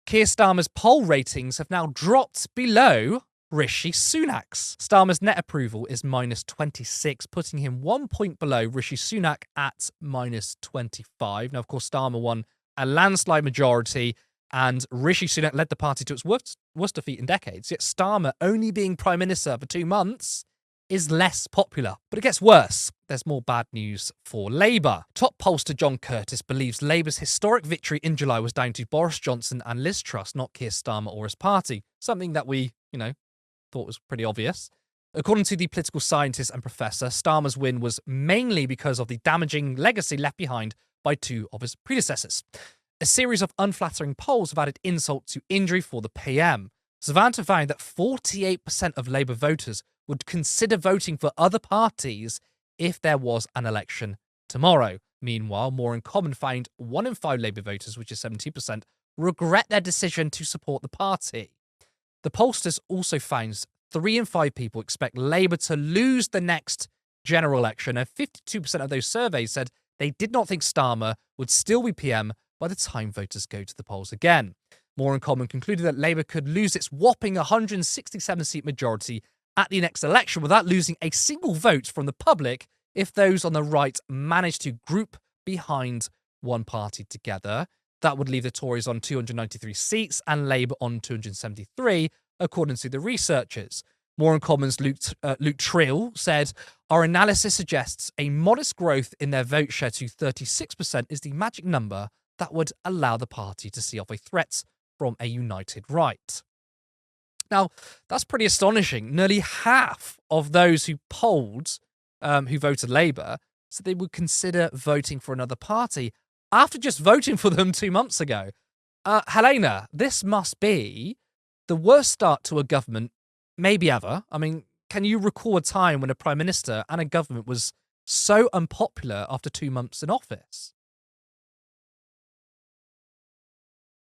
Keir Starmer's poll ratings have now dropped below Rishi Sunak's. Starmer's net approval is -26, putting him 1 point below Rishi Sunak at -25. Now, of course, Starmer won a landslide majority, and Rishi Sunak led the party to its worst defeat in decades. Yet Starmer, only being Prime Minister for 2 months, is less popular. But it gets worse. There's more bad news for Labour. Top pollster John Curtis believes Labour's historic victory in July was down to Boris Johnson and Liz Truss, not Keir Starmer or his party. Something that we, thought was pretty obvious. According to the political scientist and professor, Starmer's win was mainly because of the damaging legacy left behind by 2 of his predecessors. A series of unflattering polls have added insult to injury for the PM. Savanta found that 48% of Labour voters would consider voting for other parties if there was an election tomorrow. Meanwhile, More in Common found 1 in 5 Labour voters, which is 70%, regret their decision to support the party. The pollsters also found 3 in 5 people expect Labour to lose the next general election, and 52% of those surveys said they did not think Starmer would still be PM by the time voters go to the polls again. More in Common concluded that Labour could lose its whopping 167-seat majority at the next election without losing a single vote from the public if those on the right managed to group behind one party together. That would leave the Tories on 293 seats and Labour on 273, according to the researchers. More in Common's Luke Trill said, "Our analysis suggests a modest growth in their vote share to 36% is the magic number that would allow the party to see off a threat from a united right." Now, that's pretty astonishing. Nearly half of those who polled, who voted Labour, said they would consider voting for another party after just voting for them 2 months ago. Helena, this must be the worst start to a government maybe ever. I mean, can you recall a time when a Prime Minister and a government was so unpopular after 2 months in office?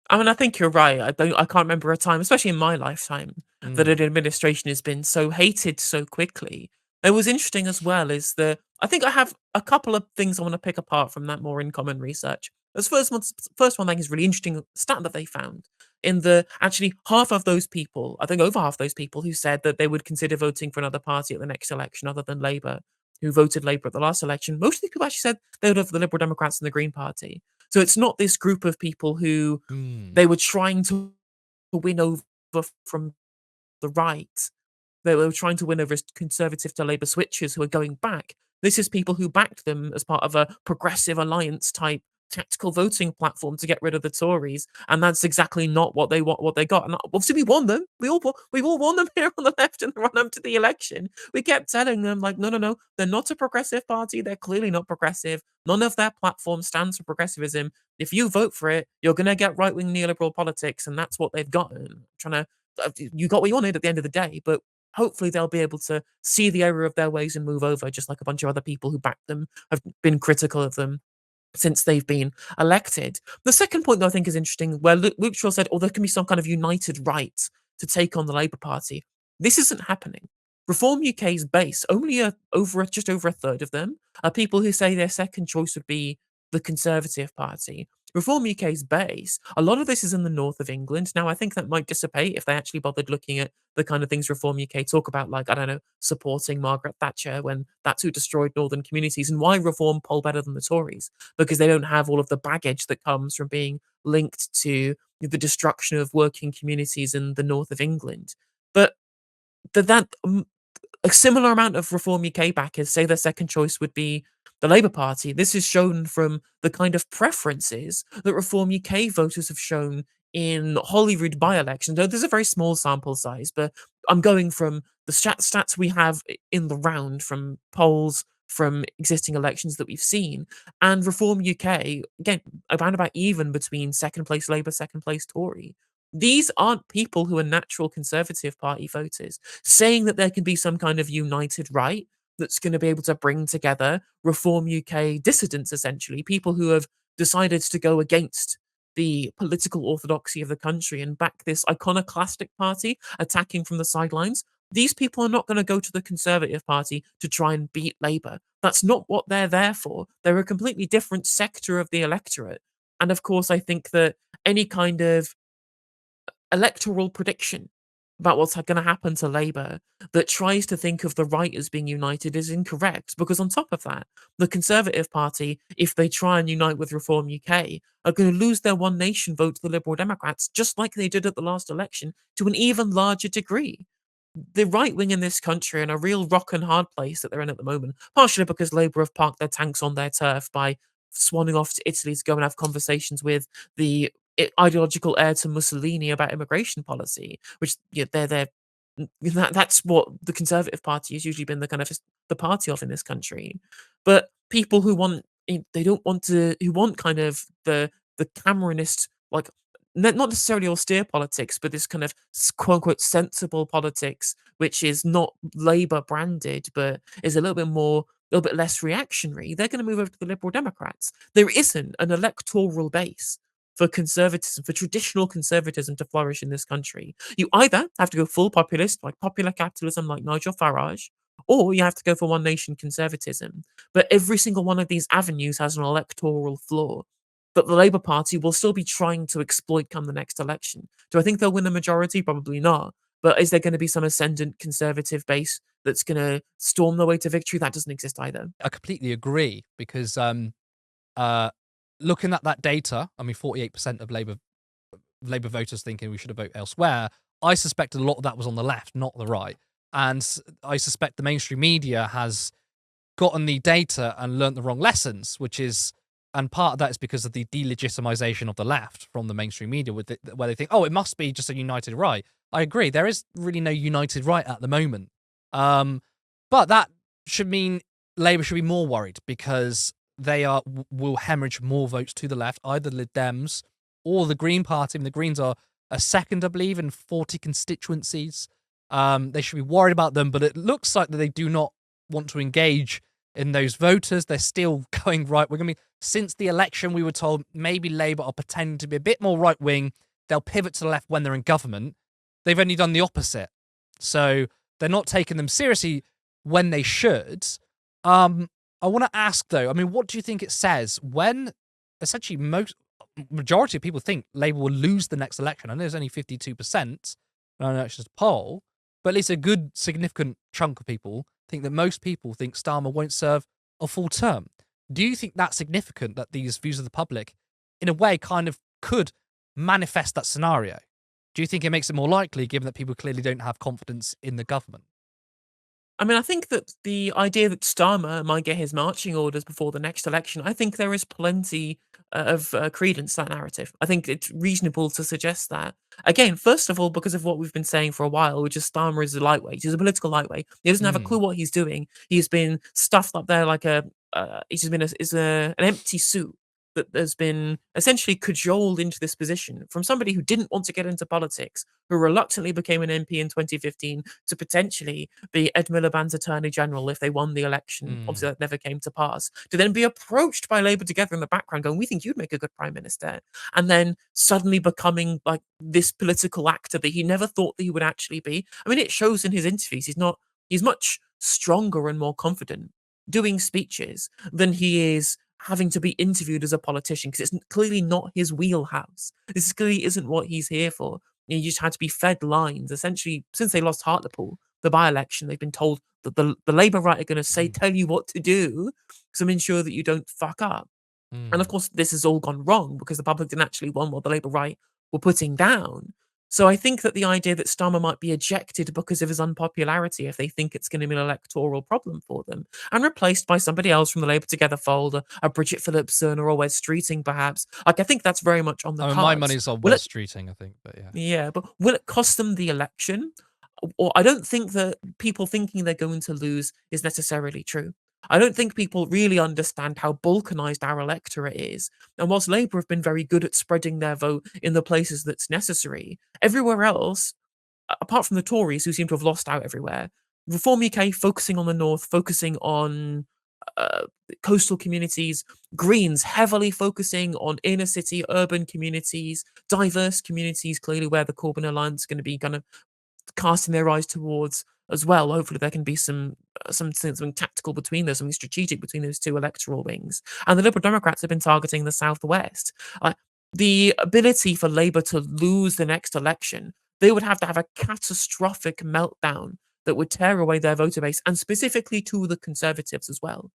I mean, I think you're right. I can't remember a time, especially in my lifetime, that an administration has been so hated so quickly. It was interesting as well is that I think I have a couple of things I want to pick apart from that More in Common research. This first one I think is really interesting stat that they found in the actually half of those people, I think over half those people who said that they would consider voting for another party at the next election other than Labour, who voted Labour at the last election. Most of these people actually said they would have the Liberal Democrats and the Green Party. So it's not this group of people who Mm. they were trying to win over from the right. They were trying to win over Conservative to Labour switchers who are going back. This is people who backed them as part of a progressive alliance type tactical voting platform to get rid of the Tories, and that's exactly not what they got. And obviously, we won them. We all won them here on the left in the run up to the election. We kept telling them like, no, no, no, they're not a progressive party. They're clearly not progressive. None of their platform stands for progressivism. If you vote for it, you're going to get right wing neoliberal politics, and that's what they've gotten. You got what you wanted at the end of the day, but hopefully they'll be able to see the error of their ways and move over, just like a bunch of other people who backed them have been critical of them since they've been elected. The second point, though, I think is interesting, where Luke Shaw said, oh, there can be some kind of united right to take on the Labour Party. This isn't happening. Reform UK's base, only just over a third of them are people who say their second choice would be the Conservative Party. Reform UK's base, a lot of this is in the north of England. Now, I think that might dissipate if they actually bothered looking at the kind of things Reform UK talk about, like, I don't know, supporting Margaret Thatcher when that's who destroyed northern communities, and why Reform poll better than the Tories, because they don't have all of the baggage that comes from being linked to the destruction of working communities in the north of England. But that a similar amount of Reform UK backers say their second choice would be the Labour Party. This is shown from the kind of preferences that Reform UK voters have shown in Holyrood by-elections. Though there's a very small sample size, but I'm going from the stats we have in the round from polls from existing elections that we've seen, and Reform UK, again, around about even between second place Labour, second place Tory. These aren't people who are natural Conservative Party voters saying that there can be some kind of united right that's going to be able to bring together Reform UK dissidents, essentially, people who have decided to go against the political orthodoxy of the country and back this iconoclastic party attacking from the sidelines. These people are not going to go to the Conservative Party to try and beat Labour. That's not what they're there for. They're a completely different sector of the electorate. And of course, I think that any kind of electoral prediction about what's going to happen to Labour that tries to think of the right as being united is incorrect. Because on top of that, the Conservative Party, if they try and unite with Reform UK, are going to lose their One Nation vote to the Liberal Democrats, just like they did at the last election, to an even larger degree. The right wing in this country are in a real rock and hard place that they're in at the moment, partially because Labour have parked their tanks on their turf by swanning off to Italy to go and have conversations with the ideological heir to Mussolini about immigration policy, which that's what the Conservative Party has usually been the kind of the party of in this country. But people who want they don't want to who want kind of the Cameronist like not necessarily austere politics, but this kind of quote unquote sensible politics, which is not Labour branded, but is a little bit less reactionary. They're going to move over to the Liberal Democrats. There isn't an electoral base for conservatism, for traditional conservatism to flourish in this country. You either have to go full populist, like popular capitalism, like Nigel Farage, or you have to go for one nation conservatism. But every single one of these avenues has an electoral flaw that the Labour Party will still be trying to exploit come the next election. Do I think they'll win the majority? Probably not. But is there going to be some ascendant conservative base that's going to storm their way to victory? That doesn't exist either. I completely agree because uh, looking at that data, I mean, 48% of Labour voters thinking we should have voted elsewhere. I suspect a lot of that was on the left, not the right, and I suspect the mainstream media has gotten the data and learnt the wrong lessons, which is, and part of that is because of the delegitimization of the left from the mainstream media, where they think, oh, it must be just a united right. I agree. There is really no united right at the moment. But that should mean Labour should be more worried because they will hemorrhage more votes to the left, either the Lib Dems or the Green Party. I mean, the Greens are a second, I believe, in 40 constituencies. They should be worried about them, but it looks like that they do not want to engage in those voters. They're still going right. We're going to be, since the election, we were told maybe Labour are pretending to be a bit more right wing. They'll pivot to the left when they're in government. They've only done the opposite. So they're not taking them seriously when they should. I want to ask though, I mean, what do you think it says when essentially majority of people think Labour will lose the next election? I know there's only 52%. I know it's just a poll, but at least a good significant chunk of people think that most people think Starmer won't serve a full term. Do you think that's significant that these views of the public, in a way, kind of could manifest that scenario? Do you think it makes it more likely, given that people clearly don't have confidence in the government? I mean, I think that the idea that Starmer might get his marching orders before the next election, I think there is plenty of credence to that narrative. I think it's reasonable to suggest that. Again, first of all, because of what we've been saying for a while, which is Starmer is a lightweight. He's a political lightweight. He doesn't have a clue Mm, what he's doing. He's been stuffed up there like he's just been an empty suit that has been essentially cajoled into this position from somebody who didn't want to get into politics, who reluctantly became an MP in 2015 to potentially be Ed Miliband's Attorney General if they won the election. mm, Obviously, that never came to pass. To then be approached by Labour together in the background, going, "We think you'd make a good Prime Minister," and then suddenly becoming like this political actor that he never thought that he would actually be. I mean, it shows in his interviews. He's not. He's much stronger and more confident doing speeches than he is having to be interviewed as a politician because it's clearly not his wheelhouse. This clearly isn't what he's here for. You just had to be fed lines. Essentially, since they lost Hartlepool, the by-election, they've been told that the Labour right are going to say, mm, tell you what to do, so ensure that you don't fuck up. And of mm. course, this has all gone wrong because the public didn't actually want what the Labour right were putting down. So I think that the idea that Starmer might be ejected because of his unpopularity, if they think it's going to be an electoral problem for them, and replaced by somebody else from the Labour Together fold, a Bridget Phillipson or a Wes Streeting, perhaps. Like I think that's very much on the I mean, my cards. money's on Will it? West Streeting, I think, but yeah. Yeah, but will it cost them the election? Or I don't think that people thinking they're going to lose is necessarily true. I don't think people really understand how balkanized our electorate is. And whilst Labour have been very good at spreading their vote in the places that's necessary, everywhere else, apart from the Tories who seem to have lost out everywhere, Reform UK focusing on the north, focusing on uh, coastal communities, Greens heavily focusing on inner city, urban communities, diverse communities, clearly where the Corbyn alliance is going to be kind of casting their eyes towards as well. Hopefully, there can be something tactical between those, something strategic between those two electoral wings. And the Liberal Democrats have been targeting the southwest. the ability for Labour to lose the next election, they would have to have a catastrophic meltdown that would tear away their voter base, and specifically to the Conservatives as well.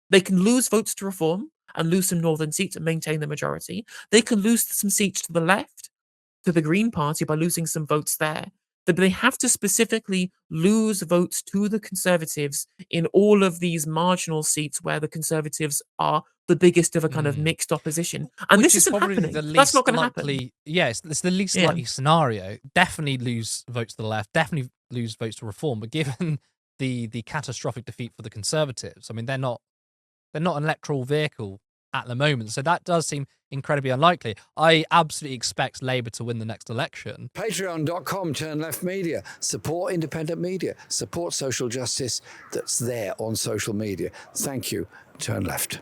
They can lose votes to Reform and lose some northern seats and maintain the majority. They can lose some seats to the left, to the Green Party, by losing some votes there. But they have to specifically lose votes to the Conservatives in all of these marginal seats where the Conservatives are the biggest of a kind of Mm. mixed opposition. And Which this is isn't probably happening. the That's not least going to happen. likely. Yes, it's the least Yeah. likely scenario. Definitely lose votes to the left. Definitely lose votes to Reform. But given the catastrophic defeat for the Conservatives, I mean, they're not an electoral vehicle at the moment. So that does seem incredibly unlikely. I absolutely expect Labour to win the next election. Patreon.com/turnleftmedia. Support independent media. Support social justice that's there on social media. Thank you. Turn Left.